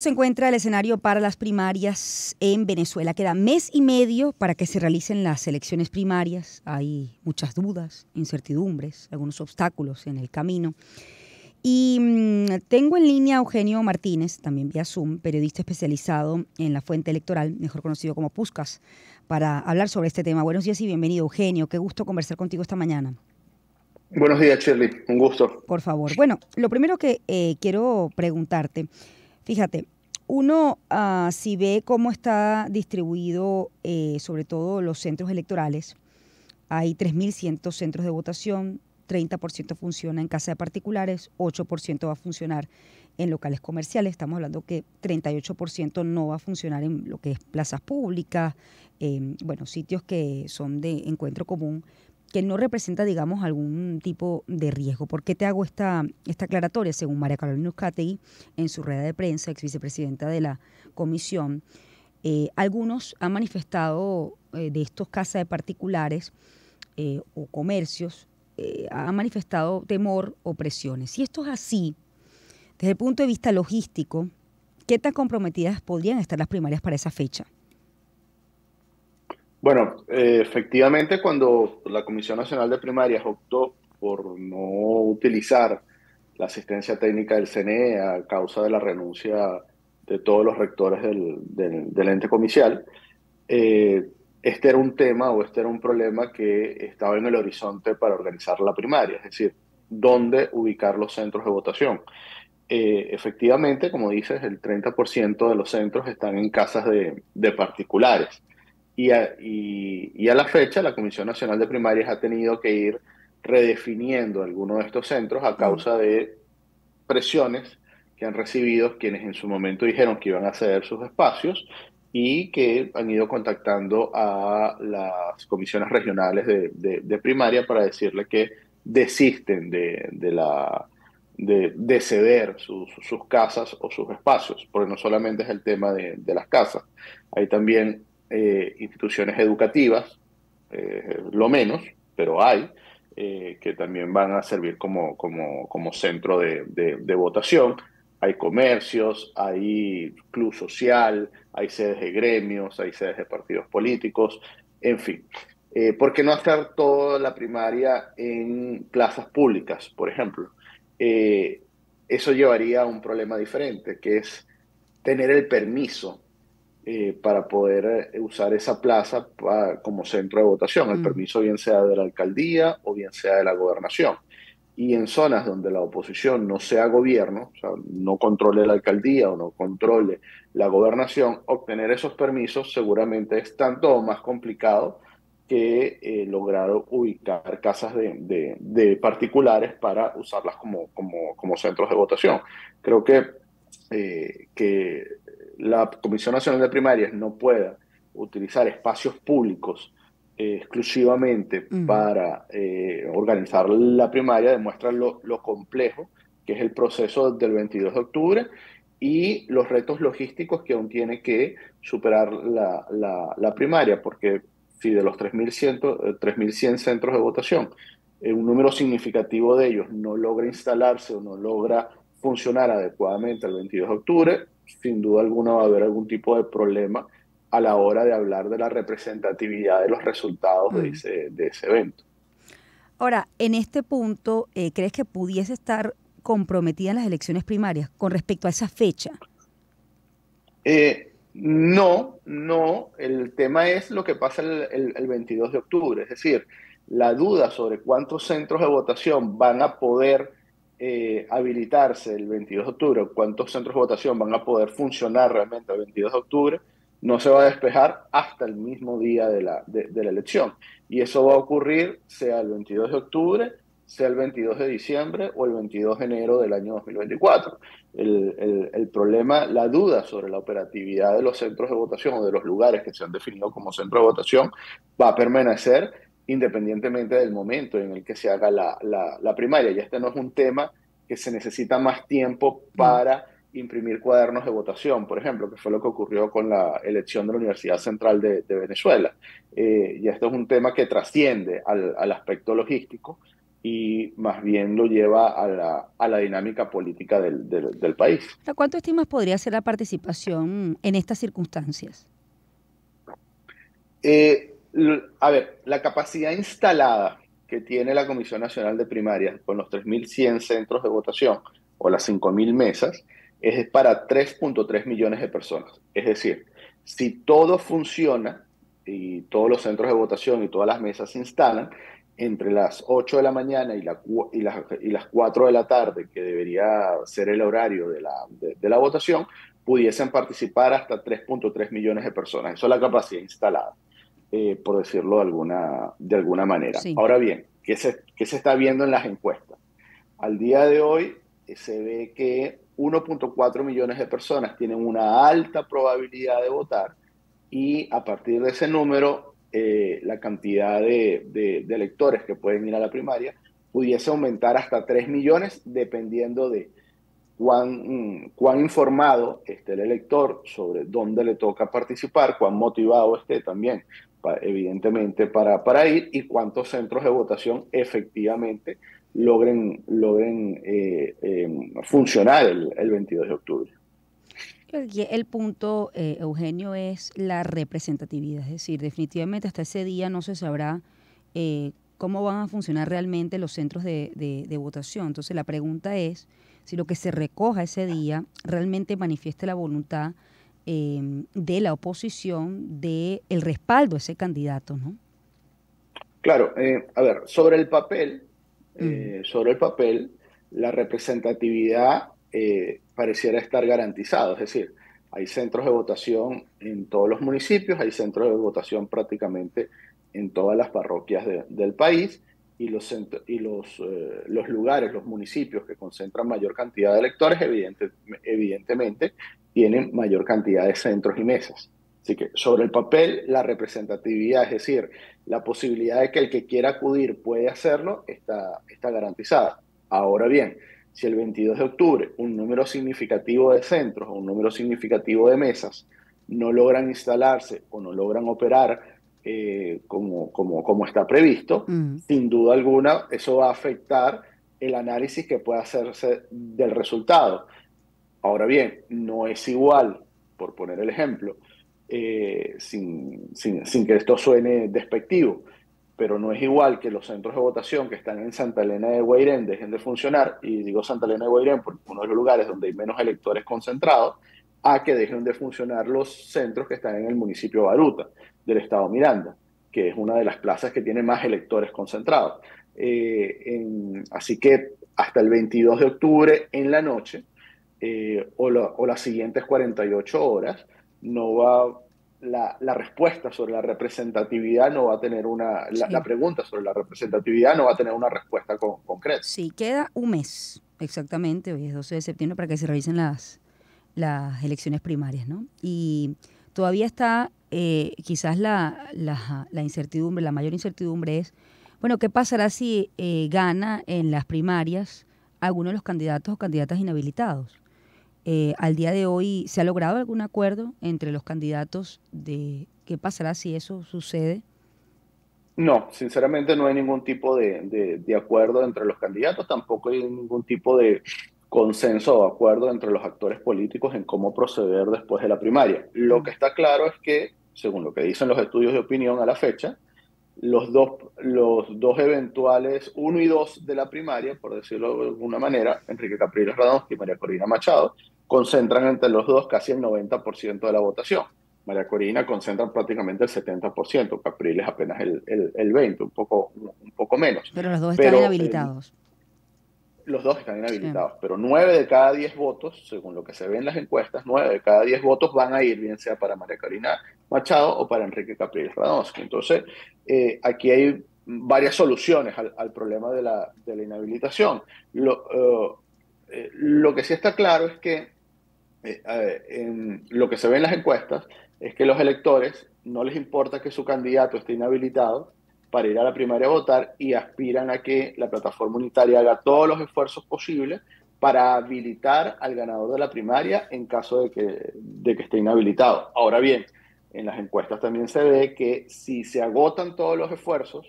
Se encuentra el escenario para las primarias en Venezuela. Queda mes y medio para que se realicen las elecciones primarias. Hay muchas dudas, incertidumbres, algunos obstáculos en el camino. Y tengo en línea a Eugenio Martínez, también vía Zoom, periodista especializado en la fuente electoral, mejor conocido como Puskás, para hablar sobre este tema. Buenos días y bienvenido, Eugenio. Qué gusto conversar contigo esta mañana. Buenos días, Shirley. Un gusto. Por favor. Bueno, lo primero que quiero preguntarte, fíjate, uno si ve cómo está distribuido sobre todo los centros electorales, hay 3.100 centros de votación, 30% funciona en casas de particulares, 8% va a funcionar en locales comerciales, estamos hablando que 38% no va a funcionar en lo que es plazas públicas, bueno, sitios que son de encuentro común, que no representa, digamos, algún tipo de riesgo. ¿Por qué te hago esta aclaratoria? Según María Carolina Uzcategui, en su rueda de prensa, ex vicepresidenta de la comisión, algunos han manifestado de estos casas de particulares o comercios, han manifestado temor o presiones. Si esto es así, desde el punto de vista logístico, ¿qué tan comprometidas podrían estar las primarias para esa fecha? Bueno, efectivamente, cuando la Comisión Nacional de Primarias optó por no utilizar la asistencia técnica del CNE a causa de la renuncia de todos los rectores del ente comicial, eh, este era un tema o este era un problema que estaba en el horizonte para organizar la primaria, es decir, dónde ubicar los centros de votación. Efectivamente, como dices, el 30% de los centros están en casas de particulares. Y a la fecha, la Comisión Nacional de Primarias ha tenido que ir redefiniendo algunos de estos centros a Mm. causa de presiones que han recibido quienes en su momento dijeron que iban a ceder sus espacios y que han ido contactando a las comisiones regionales de primaria para decirle que desisten de ceder sus casas o sus espacios, porque no solamente es el tema de las casas, hay también instituciones educativas, lo menos, pero hay, que también van a servir como centro de votación. Hay comercios, hay club social, hay sedes de gremios, hay sedes de partidos políticos, en fin. ¿Por qué no hacer toda la primaria en plazas públicas, por ejemplo? Eh, Eso llevaría a un problema diferente, que es tener el permiso para poder usar esa plaza como centro de votación. El Mm. permiso bien sea de la alcaldía o bien sea de la gobernación. Y en zonas donde la oposición no sea gobierno, o sea, no controle la alcaldía o no controle la gobernación, obtener esos permisos seguramente es tanto o más complicado que lograr ubicar casas de particulares para usarlas como centros de votación. Creo que la Comisión Nacional de Primarias no pueda utilizar espacios públicos exclusivamente Mm. para organizar la primaria demuestra lo complejo que es el proceso del 22 de octubre y los retos logísticos que aún tiene que superar la primaria, porque si de los 3.100 centros de votación, un número significativo de ellos no logra instalarse o no logra funcionar adecuadamente el 22 de octubre, sin duda alguna va a haber algún tipo de problema a la hora de hablar de la representatividad de los resultados Mm. de ese evento. Ahora, en este punto, ¿crees que pudiese estar comprometida en las elecciones primarias con respecto a esa fecha? No, no, el tema es lo que pasa el 22 de octubre, es decir, la duda sobre cuántos centros de votación van a poder habilitarse el 22 de octubre, o cuántos centros de votación van a poder funcionar realmente el 22 de octubre, no se va a despejar hasta el mismo día de la elección. Y eso va a ocurrir sea el 22 de octubre, sea el 22 de diciembre o el 22 de enero del año 2024. El problema, la duda sobre la operatividad de los centros de votación o de los lugares que se han definido como centro de votación va a permanecer independientemente del momento en el que se haga la primaria. Y este no es un tema que se necesita más tiempo Mm. para imprimir cuadernos de votación, por ejemplo, que fue lo que ocurrió con la elección de la Universidad Central de Venezuela. Y esto es un tema que trasciende al aspecto logístico y más bien lo lleva a la dinámica política del país. ¿A cuánto estimas podría ser la participación en estas circunstancias? A ver, la capacidad instalada que tiene la Comisión Nacional de Primarias con los 3.100 centros de votación o las 5.000 mesas es para 3.3 millones de personas. Es decir, si todo funciona y todos los centros de votación y todas las mesas se instalan, entre las 8 de la mañana y las 4 de la tarde, que debería ser el horario de la votación, pudiesen participar hasta 3.3 millones de personas. Eso es la capacidad instalada, por decirlo de alguna manera. Sí. Ahora bien, qué se está viendo en las encuestas? Al día de hoy se ve que 1.4 millones de personas tienen una alta probabilidad de votar y a partir de ese número, la cantidad de electores que pueden ir a la primaria pudiese aumentar hasta 3 millones dependiendo de cuán informado esté el elector sobre dónde le toca participar, cuán motivado esté también, evidentemente, para ir y cuántos centros de votación efectivamente logren funcionar el 22 de octubre. Creo que aquí el punto, Eugenio, es la representatividad. Es decir, definitivamente hasta ese día no se sabrá cómo van a funcionar realmente los centros de votación. Entonces la pregunta es si lo que se recoja ese día realmente manifieste la voluntad de la oposición de el respaldo a ese candidato, ¿no? Claro, a ver, Mm, sobre el papel, la representatividad pareciera estar garantizada. Es decir, hay centros de votación en todos los municipios, hay centros de votación prácticamente en todas las parroquias del país y los lugares, los municipios que concentran mayor cantidad de electores, evidentemente, tienen mayor cantidad de centros y mesas. Así que sobre el papel, la representatividad, es decir, la posibilidad de que el que quiera acudir puede hacerlo está garantizada. Ahora bien, si el 22 de octubre un número significativo de centros o un número significativo de mesas no logran instalarse o no logran operar como está previsto, mm. sin duda alguna eso va a afectar el análisis que pueda hacerse del resultado. Ahora bien, no es igual, por poner el ejemplo, sin que esto suene despectivo, pero no es igual que los centros de votación que están en Santa Elena de Guairén dejen de funcionar, y digo Santa Elena de Guairén porque es uno de los lugares donde hay menos electores concentrados, a que dejen de funcionar los centros que están en el municipio de Baruta, del estado Miranda, que es una de las plazas que tiene más electores concentrados. Así que hasta el 22 de octubre en la noche, o las siguientes 48 horas, no va, la respuesta sobre la representatividad no va a tener la Sí. pregunta sobre la representatividad no va a tener una respuesta concreta. Sí, queda un mes, exactamente, hoy es 12 de septiembre, para que se realicen las elecciones primarias, ¿no? Y todavía está quizás la incertidumbre, la mayor incertidumbre es, bueno, ¿qué pasará si gana en las primarias alguno de los candidatos o candidatas inhabilitados? Al día de hoy, ¿se ha logrado algún acuerdo entre los candidatos de qué pasará si eso sucede? No, sinceramente no hay ningún tipo de acuerdo entre los candidatos, tampoco hay ningún tipo de consenso o acuerdo entre los actores políticos en cómo proceder después de la primaria. Lo que Mm, está claro es que, según lo que dicen los estudios de opinión a la fecha, los dos eventuales, uno y dos de la primaria, por decirlo de alguna manera, Enrique Capriles Radonsky y María Corina Machado, concentran entre los dos casi el 90% de la votación. María Corina concentra prácticamente el 70%, Capriles apenas el 20%, un poco menos. pero los dos están Pero inhabilitados. los dos están Sí. inhabilitados, pero 9 de cada 10 votos, según lo que se ve en las encuestas, 9 de cada 10 votos van a ir, bien sea para María Corina Machado o para Enrique Capriles Radonsky. Entonces, aquí hay varias soluciones al problema de la inhabilitación. Lo que sí está claro es que lo que se ve en las encuestas es que los electores no les importa que su candidato esté inhabilitado para ir a la primaria a votar y aspiran a que la plataforma unitaria haga todos los esfuerzos posibles para habilitar al ganador de la primaria en caso de que esté inhabilitado. Ahora bien, en las encuestas también se ve que si se agotan todos los esfuerzos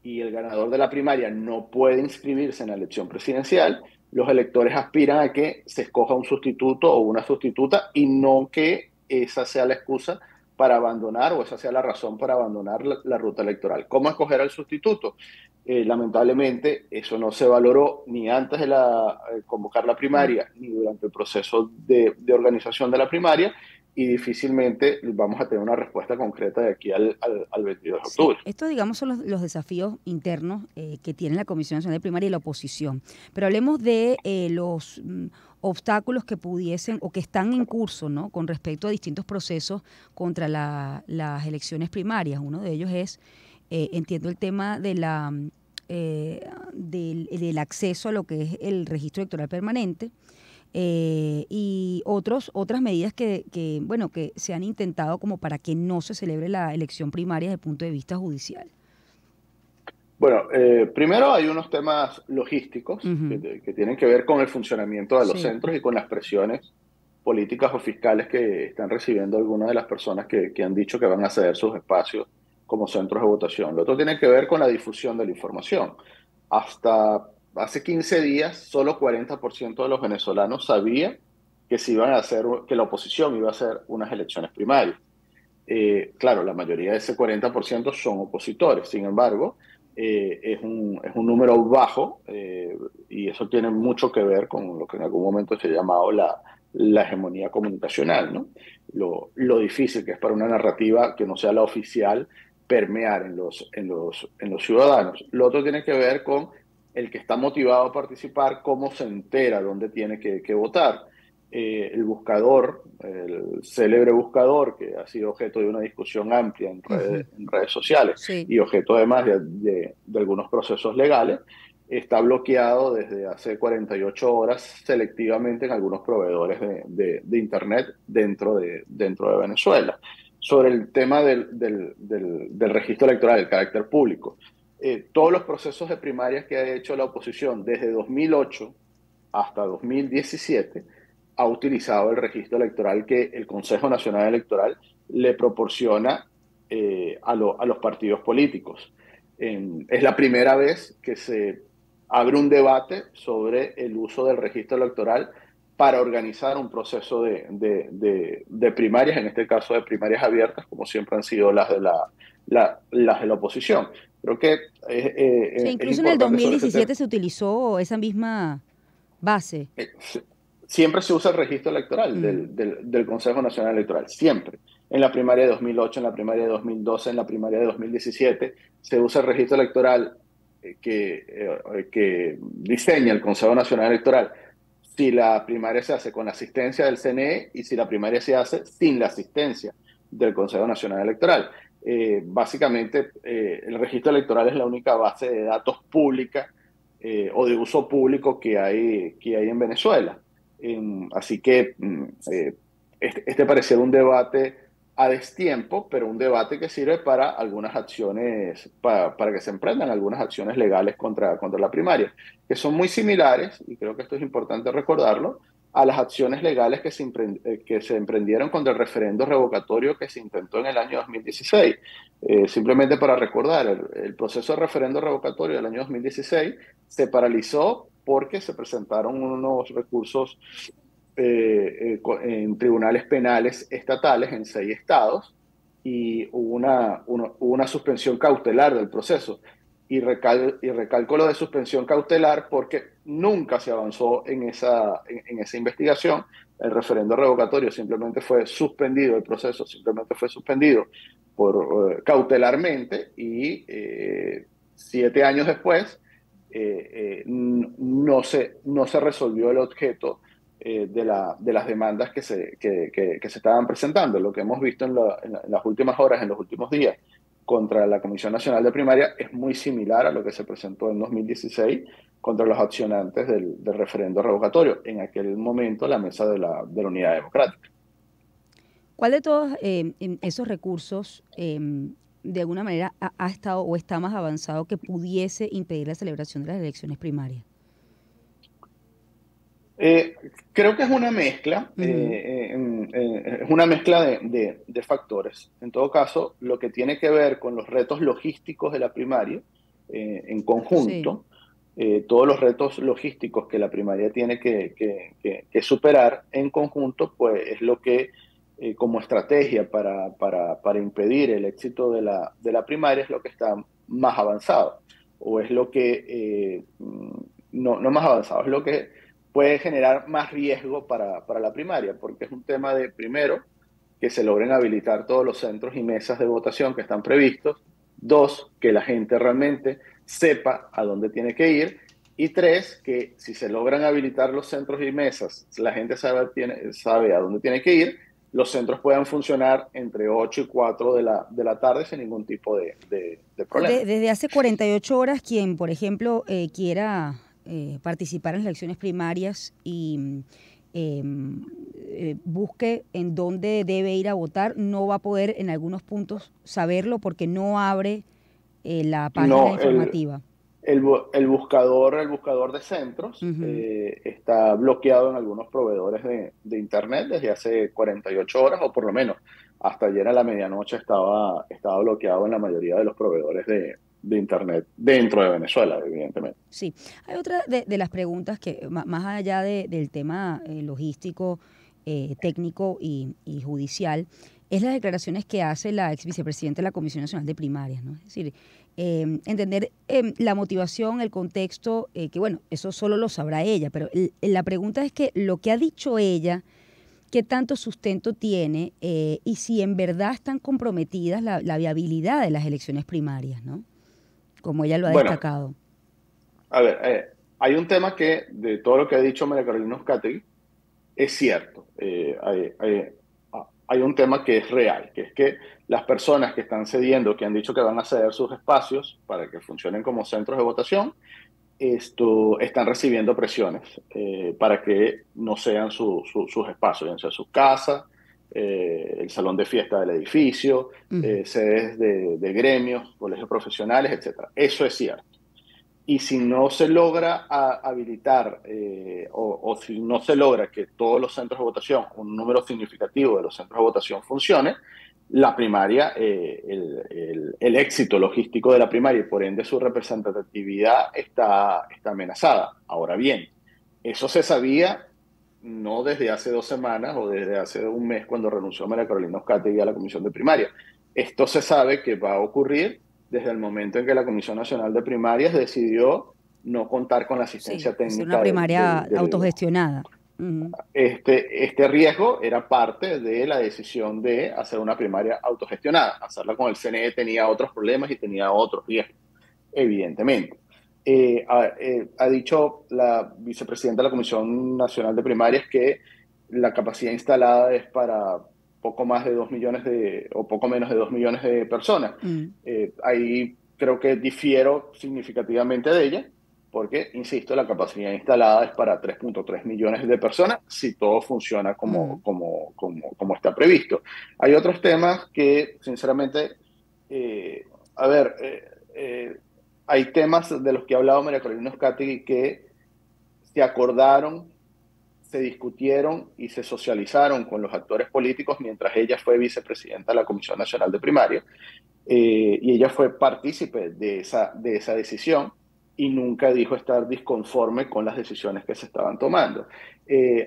y el ganador de la primaria no puede inscribirse en la elección presidencial, los electores aspiran a que se escoja un sustituto o una sustituta y no que esa sea la excusa para abandonar o esa sea la razón para abandonar la ruta electoral. ¿Cómo escoger al sustituto? Lamentablemente eso no se valoró ni antes de convocar la primaria ni durante el proceso de organización de la primaria y difícilmente vamos a tener una respuesta concreta de aquí al 22 de Sí, octubre. estos digamos son los desafíos internos que tiene la Comisión Nacional de Primaria y la oposición. Pero hablemos de los obstáculos que pudiesen o que están en curso, ¿no? Con respecto a distintos procesos contra las elecciones primarias. Uno de ellos es, entiendo, el tema de del acceso a lo que es el registro electoral permanente. Y otras medidas bueno, que se han intentado como para que no se celebre la elección primaria desde el punto de vista judicial. Bueno, primero hay unos temas logísticos Ujú. que tienen que ver con el funcionamiento de los Sí. centros y con las presiones políticas o fiscales que están recibiendo algunas de las personas que han dicho que van a ceder sus espacios como centros de votación. Lo otro tiene que ver con la difusión de la información. Hasta hace 15 días, solo 40% de los venezolanos sabía que se iban a hacer, que la oposición iba a hacer unas elecciones primarias. Claro, la mayoría de ese 40% son opositores, sin embargo, es un número bajo y eso tiene mucho que ver con lo que en algún momento se ha llamado la hegemonía comunicacional, ¿no? Lo difícil que es para una narrativa que no sea la oficial permear en los ciudadanos. Lo otro tiene que ver con el que está motivado a participar, cómo se entera dónde tiene que votar. El buscador, el célebre buscador que ha sido objeto de una discusión amplia Ujú. en redes sociales Sí. y objeto además de algunos procesos legales, está bloqueado desde hace 48 horas selectivamente en algunos proveedores de Internet dentro de Venezuela. Sobre el tema del registro electoral, el carácter público, todos los procesos de primarias que ha hecho la oposición desde 2008 hasta 2017 ha utilizado el registro electoral que el Consejo Nacional Electoral le proporciona a los partidos políticos. Es la primera vez que se abre un debate sobre el uso del registro electoral para organizar un proceso de primarias, en este caso de primarias abiertas, como siempre han sido las de la oposición. Creo que Sí, es incluso en el importante sobre ese tema. 2017 se utilizó esa misma base. Eh, Siempre se usa el registro electoral Mm. del Consejo Nacional Electoral, siempre. En la primaria de 2008, en la primaria de 2012, en la primaria de 2017, se usa el registro electoral que diseña el Consejo Nacional Electoral si la primaria se hace con la asistencia del CNE y si la primaria se hace sin la asistencia del Consejo Nacional Electoral. Básicamente, el registro electoral es la única base de datos pública o de uso público que hay en Venezuela. Así que este pareciera un debate a destiempo, pero un debate que sirve para algunas acciones, para que se emprendan algunas acciones legales contra la primaria, que son muy similares, y creo que esto es importante recordarlo, a las acciones legales que se emprendieron contra el referendo revocatorio que se intentó en el año 2016. Simplemente para recordar, el proceso de referendo revocatorio del año 2016 se paralizó porque se presentaron unos recursos en tribunales penales estatales en 6 estados y hubo una suspensión cautelar del proceso. Y recalco lo de suspensión cautelar porque nunca se avanzó en esa investigación. El referendo revocatorio simplemente fue suspendido, el proceso simplemente fue suspendido cautelarmente y 7 años después no se resolvió el objeto de las demandas que se estaban presentando. Lo que hemos visto en las últimas horas, en los últimos días, contra la Comisión Nacional de Primaria es muy similar a lo que se presentó en 2016 contra los accionantes del referendo revocatorio, en aquel momento la mesa de la Unidad Democrática. ¿Cuál de todos esos recursos de alguna manera ha estado o está más avanzado que pudiese impedir la celebración de las elecciones primarias? Eh, Creo que Ujú. es una mezcla de factores. En todo caso, lo que tiene que ver con los retos logísticos de la primaria, en Sí. conjunto, todos los retos logísticos que la primaria tiene que superar en conjunto, pues es lo que como estrategia para impedir el éxito de la primaria es lo que está más avanzado, o es lo que, no más avanzado, es lo que puede generar más riesgo para la primaria, porque es un tema de, primero, que se logren habilitar todos los centros y mesas de votación que están previstos. Dos, que la gente realmente sepa a dónde tiene que ir. Y tres, que si se logran habilitar los centros y mesas, la gente sabe a dónde tiene que ir, los centros puedan funcionar entre 8 y 4 de la tarde sin ningún tipo de problema. Desde hace 48 horas, quien, por ejemplo, quiera participar en las elecciones primarias y busque en dónde debe ir a votar, no va a poder en algunos puntos saberlo porque no abre la página No, informativa. el buscador de centros Ujú. está bloqueado en algunos proveedores de Internet desde hace 48 horas, o por lo menos hasta ayer a la medianoche estaba bloqueado en la mayoría de los proveedores de Internet dentro de Venezuela, evidentemente. Sí, hay otra de las preguntas que, más allá del tema logístico, técnico y judicial, es las declaraciones que hace la ex vicepresidenta de la Comisión Nacional de Primarias, ¿no? Es decir, entender la motivación, el contexto, que bueno, eso solo lo sabrá ella, pero la pregunta es que lo que ha dicho ella, qué tanto sustento tiene y si en verdad están comprometidas la viabilidad de las elecciones primarias, ¿no? Como ella lo ha Bueno, destacado. a ver, hay un tema que de todo lo que ha dicho María Carolina Uzcategui, es cierto. Hay un tema que es real, que es que las personas que están cediendo, que han dicho que van a ceder sus espacios para que funcionen como centros de votación, están recibiendo presiones para que no sean sus espacios, ya sea su casa, el salón de fiesta del edificio, Ujú. sedes de gremios, colegios profesionales, etcétera. Eso es cierto. Y si no se logra habilitar o si no se logra que todos los centros de votación, un número significativo de los centros de votación funcione, la primaria, el éxito logístico de la primaria y por ende su representatividad está amenazada. Ahora bien, eso se sabía no desde hace 2 semanas o desde hace un mes cuando renunció María Carolina Uzcategui a la comisión de primaria. Esto se sabe que va a ocurrir desde el momento en que la Comisión Nacional de Primarias decidió no contar con la Sí, asistencia hacer una técnica primaria autogestionada. Ujú. este riesgo era parte de la decisión de hacer una primaria autogestionada. Hacerla con el CNE tenía otros problemas y tenía otros riesgos, evidentemente. Ha dicho la vicepresidenta de la Comisión Nacional de Primarias que la capacidad instalada es para poco más de 2 millones o poco menos de 2 millones de personas. Mm. Ahí creo que difiero significativamente de ella, porque, insisto, la capacidad instalada es para 3.3 millones de personas si todo funciona Mm. como está previsto. Hay otros temas que, sinceramente, eh, a ver, hay temas de los que ha hablado María Carolina Uzcategui que se acordaron, se discutieron y se socializaron con los actores políticos mientras ella fue vicepresidenta de la Comisión Nacional de Primaria, y ella fue partícipe de esa decisión y nunca dijo estar disconforme con las decisiones que se estaban tomando.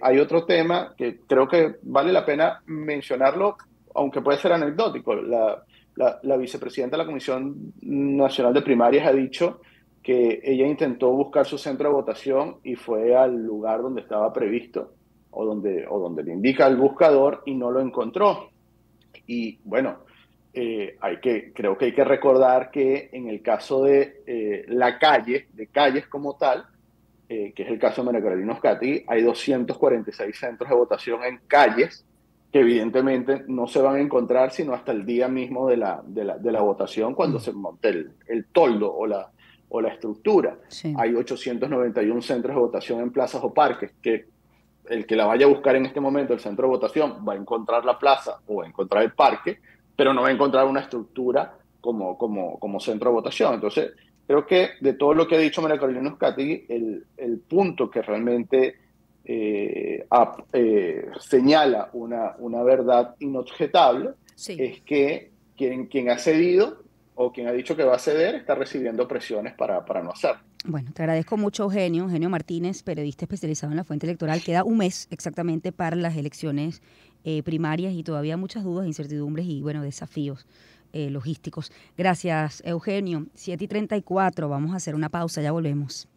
Hay otro tema que creo que vale la pena mencionarlo, aunque puede ser anecdótico. La vicepresidenta de la Comisión Nacional de Primarias ha dicho que ella intentó buscar su centro de votación y fue al lugar donde estaba previsto o donde le indica el buscador y no lo encontró. Y bueno, creo que hay que recordar que en el caso de la calle, de calles como tal, que es el caso de María Carolina Uzcategui, hay 246 centros de votación en calles que evidentemente no se van a encontrar sino hasta el día mismo de la votación cuando Mm. se monte el toldo o la estructura. Sí. Hay 891 centros de votación en plazas o parques que el que la vaya a buscar en este momento, el centro de votación, va a encontrar la plaza o va a encontrar el parque, pero no va a encontrar una estructura como centro de votación. Entonces, creo que de todo lo que ha dicho María Carolina Uzcategui, el punto que realmente señala una verdad inobjetable Sí. es que quien ha cedido o quien ha dicho que va a ceder está recibiendo presiones para no hacerlo. Bueno, te agradezco mucho, Eugenio. Eugenio Martínez, periodista especializado en la fuente electoral. Queda un mes exactamente para las elecciones primarias y todavía muchas dudas, incertidumbres y, bueno, desafíos logísticos. Gracias, Eugenio. 7:34, vamos a hacer una pausa, ya volvemos.